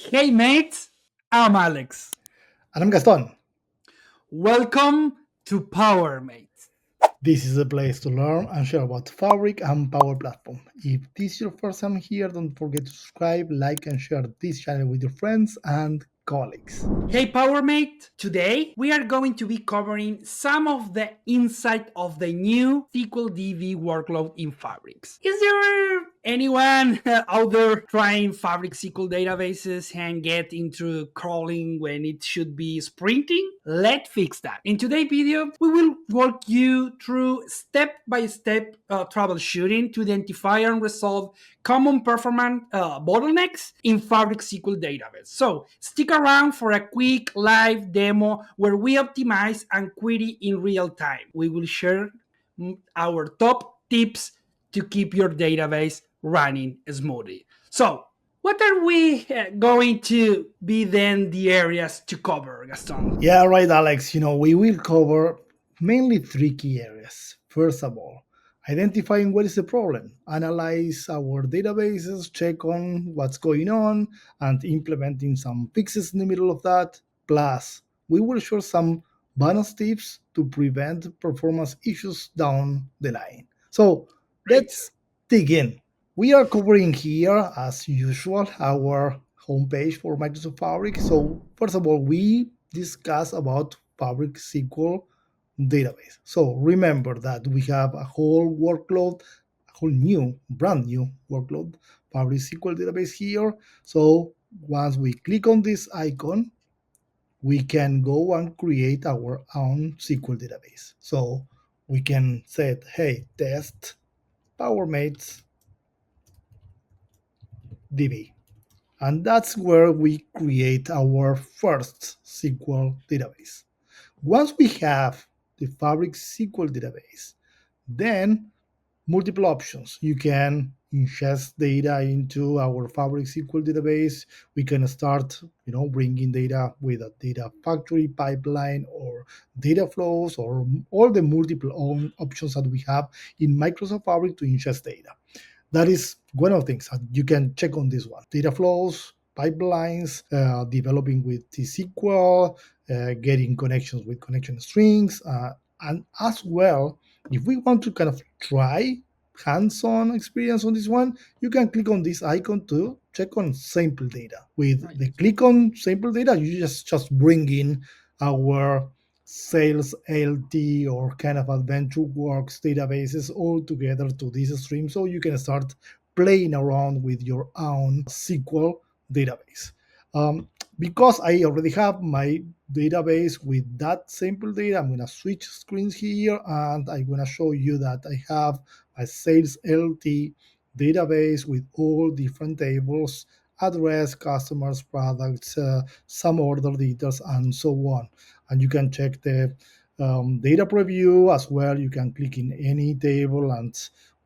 Hey mates, I'm Alex. And I'm Gaston. Welcome to Power Mates. This is a place to learn and share about Fabric and Power Platform. If this is your first time here, don't forget to subscribe, like, and share this channel with your friends and colleagues. Hey Power Mate, today we are going to be covering some of the insight of the new SQL DB workload in Fabrics. Is there anyone out there trying Fabric SQL databases and get into crawling when it should be sprinting? Let's fix that. In today's video, we will walk you through step-by-step troubleshooting to identify and resolve common performance bottlenecks in Fabric SQL database. So stick around for a quick live demo where we optimize and query in real time. We will share our top tips to keep your database running smoothly. So what are we going to be then the areas to cover, Gaston? Yeah, right, Alex. We will cover mainly three key areas. First of all, identifying what is the problem, analyze our databases, check on what's going on, and implementing some fixes in the middle of that. Plus, we will share some bonus tips to prevent performance issues down the line. So, Great. let's dig in. We are covering here, as usual, our homepage for Microsoft Fabric. So, first of all, we discuss about Fabric SQL database. So remember that we have a whole workload, a whole new, brand new workload, Fabric SQL database here. So once we click on this icon, we can go and create our own SQL database. So we can say, hey, test PowerMates DB. And that's where we create our first SQL database. Once we have the Fabric SQL database, then multiple options. You can ingest data into our Fabric SQL database. We can start, bringing data with a data factory pipeline or data flows or all the multiple options that we have in Microsoft Fabric to ingest data. That is one of the things that you can check on this one. Data flows, pipelines, developing with T-SQL, getting connections with connection strings, and as well, if we want to kind of try hands-on experience on this one, you can click on this icon to check on sample data. With Right. the click on sample data, you just bring in our sales LT or kind of adventure works databases all together to this stream so you can start playing around with your own SQL database. Because I already have my database with that sample data, I'm going to switch screens here and I'm going to show you that I have a sales LT database with all different tables, address, customers, products, some order details, and so on. And you can check the data preview as well. You can click in any table and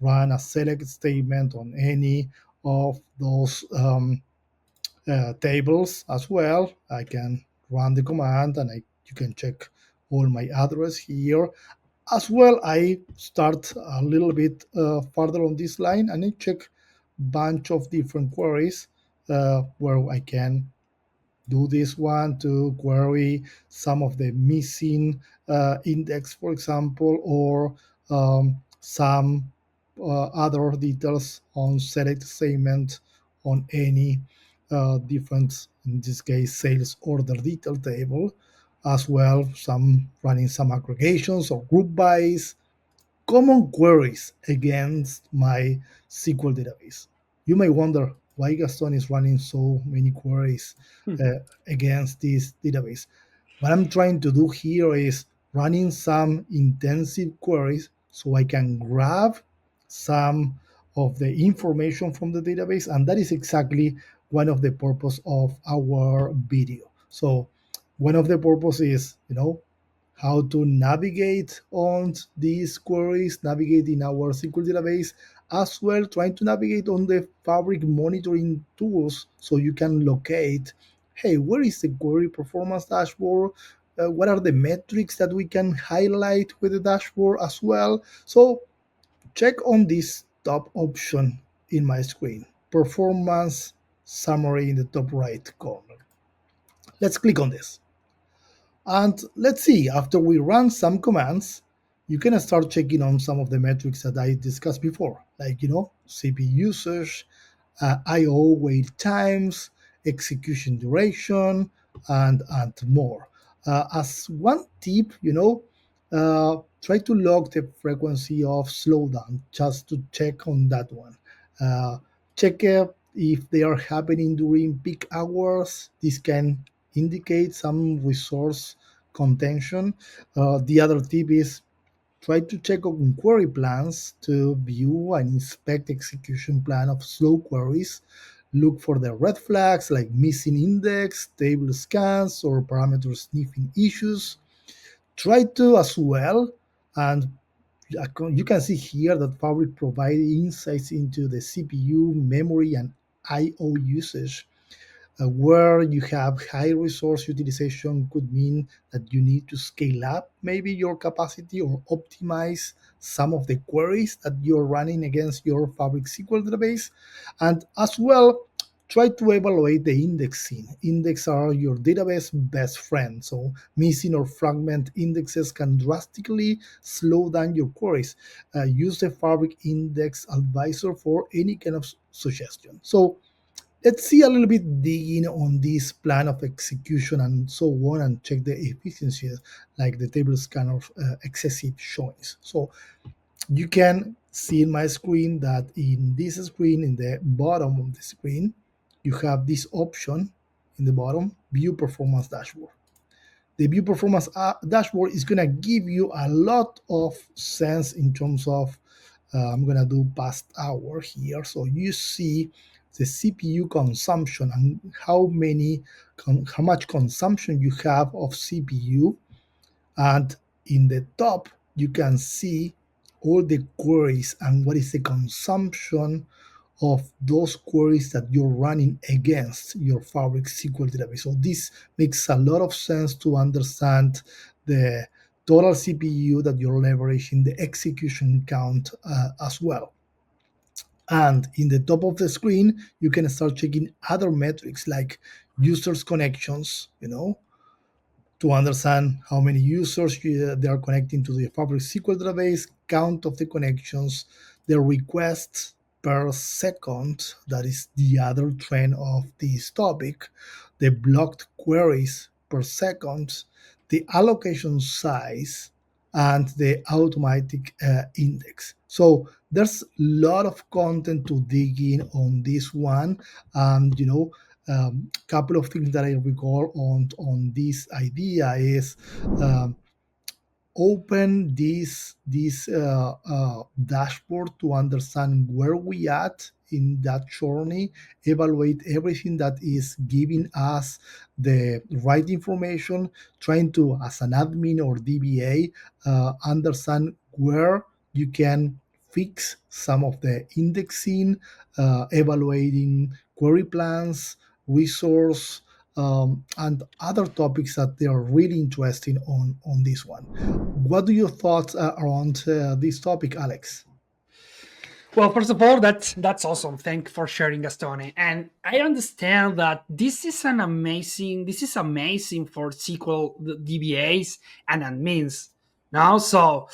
run a select statement on any of those tables as well. I can run the command and you can check all my address here. As well, I start a little bit further on this line and I check bunch of different queries where I can do this one to query some of the missing index, for example, or some other details on select statement on any different, in this case, sales order detail table, as well, some running some aggregations or group bys, common queries against my SQL database. You may wonder why Gaston is running so many queries against this database. What I'm trying to do here is running some intensive queries so I can grab some of the information from the database, and that is exactly one of the purpose of our video. So one of the purpose is, how to navigate on these queries, navigate in our SQL database, as well trying to navigate on the Fabric monitoring tools so you can locate, hey, where is the query performance dashboard? What are the metrics that we can highlight with the dashboard as well? So check on this top option in my screen, performance summary in the top right corner. Let's click on this. And let's see, after we run some commands, you can start checking on some of the metrics that I discussed before, like, CPU usage, IO wait times, execution duration, and more. As one tip, try to log the frequency of slowdown just to check on that one. Uh, Check if they are happening during peak hours. This can indicate some resource contention. The other tip is try to check on query plans to view and inspect execution plan of slow queries. Look for the red flags like missing index, table scans, or parameter sniffing issues. Try to as well, and you can see here that Fabric provides insights into the CPU, memory, and I/O usage. Where you have high resource utilization could mean that you need to scale up maybe your capacity or optimize some of the queries that you're running against your Fabric SQL database. And as well, try to evaluate the indexing. Index are your database best friend. So missing or fragment indexes can drastically slow down your queries. Use the Fabric Index Advisor for any kind of suggestion. So let's see a little bit digging on this plan of execution and so on and check the efficiency like the table scan of excessive showings. So you can see in my screen that in this screen, in the bottom of the screen, you have this option in the bottom, view performance dashboard. The view performance dashboard is going to give you a lot of sense in terms of I'm going to do past hour here, so you see the CPU consumption and how much consumption you have of CPU. And in the top you can see all the queries and what is the consumption of those queries that you're running against your Fabric SQL database. So this makes a lot of sense to understand the total CPU that you're leveraging, the execution count as well. And in the top of the screen, you can start checking other metrics like users connections, to understand how many users they are connecting to the Fabric SQL database, count of the connections, the requests per second, that is the other trend of this topic, the blocked queries per second, the allocation size, and the automatic index. So there's a lot of content to dig in on this one, and couple of things that I recall on this idea is open this dashboard to understand where we at in that journey, evaluate everything that is giving us the right information, trying to, as an admin or DBA, understand where you can fix some of the indexing, evaluating query plans, resource, and other topics that they are really interesting on this one. What do your thoughts around this topic, Alex? Well, first of all, that's awesome. Thank you for sharing, Gastone. And I understand that this is amazing for SQL DBAs and admins. Now, so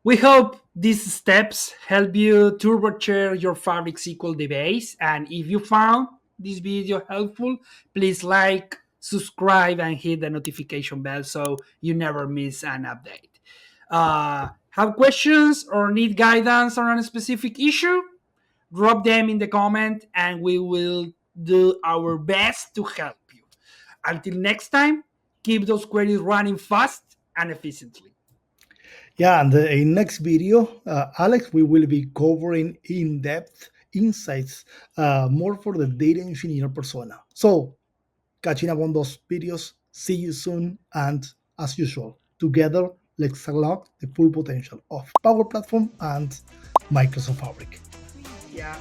we hope these steps help you turbo your Fabric SQL database. And if you found this video helpful, please like, subscribe, and hit the notification bell so you never miss an update. Have questions or need guidance on a specific issue? Drop them in the comment and we will do our best to help you. Until next time, keep those queries running fast and efficiently. Yeah, and in next video, Alex, we will be covering in-depth insights more for the data engineer persona. So catching up on those videos. See you soon. And as usual, together, let's unlock the full potential of Power Platform and Microsoft Fabric. Yeah.